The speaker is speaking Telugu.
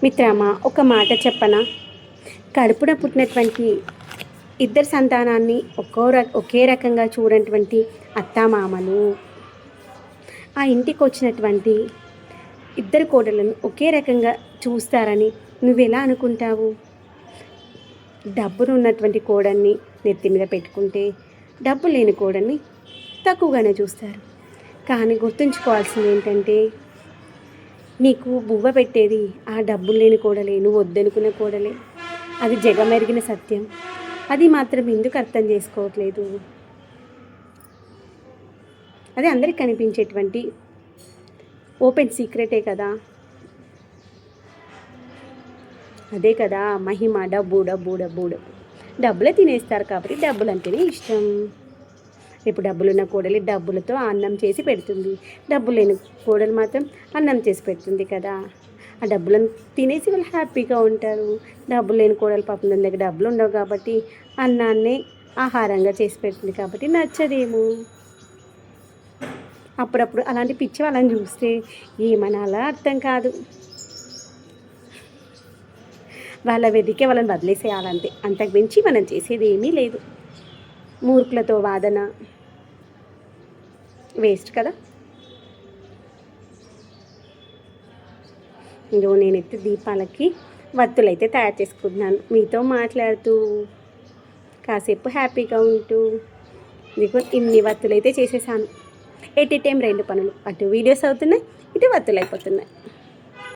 మిత్రమా, ఒక మాట చెప్పనా? కడుపున పుట్టినటువంటి ఇద్దరు సంతానాన్ని ఒకే రకంగా చూడనటువంటి అత్తామామలు, ఆ ఇంటికి వచ్చినటువంటి ఇద్దరు కోడలను ఒకే రకంగా చూస్తారని నువ్వెలా అనుకుంటావు? డబ్బును ఉన్నటువంటి కోడల్ని నెత్తి మీద పెట్టుకుంటే, డబ్బు లేని కోడల్ని తక్కువగానే చూస్తారు. కానీ గుర్తుంచుకోవాల్సింది ఏంటంటే, నీకు బువ్వ పెట్టేది ఆ డబ్బులు లేని కోడలే, నువ్వు వద్దనుకున్న కోడలే. అది జగమెరిగిన సత్యం. అది మాత్రం ఎందుకు అర్థం చేసుకోవట్లేదు? అది అందరికి కనిపించేటువంటి ఓపెన్ సీక్రెటే కదా. అదే కదా మహిమ. డబ్బు డబ్బు డబ్బు డబ్బు డబ్బులే తినేస్తారు కాబట్టి డబ్బులు అంటేనే ఇష్టం. రేపు డబ్బులున్న కోడలి డబ్బులతో అన్నం చేసి పెడుతుంది, డబ్బు లేని కోడలు మాత్రం అన్నం చేసి పెడుతుంది కదా. ఆ డబ్బులను తినేసి వాళ్ళు హ్యాపీగా ఉంటారు. డబ్బులు లేని కోడలు పాపం దాని దగ్గర డబ్బులు ఉండవు కాబట్టి అన్నాన్నే ఆహారంగా చేసి పెడుతుంది కాబట్టి నచ్చదేమో. అప్పుడప్పుడు అలాంటి పిచ్చి వాళ్ళని చూస్తే ఏమనాలా అర్థం కాదు. వాళ్ళ వెదికే వాళ్ళని వదిలేసేయాలంతే. అంతకు మించి మనం చేసేది ఏమీ లేదు. మూర్ఖులతో వాదన వేస్ట్ కదా. ఇంకో నేనైతే దీపాలకి వత్తులైతే తయారు చేసుకుంటున్నాను, మీతో మాట్లాడుతూ కాసేపు హ్యాపీగా ఉంటూ. మీకు ఇన్ని వత్తులైతే చేసేసాను. ఎట్ ఏ టైం 2 పనులు, అటు వీడియోస్ అవుతున్నాయి, ఇటు వత్తులు అయిపోతున్నాయి.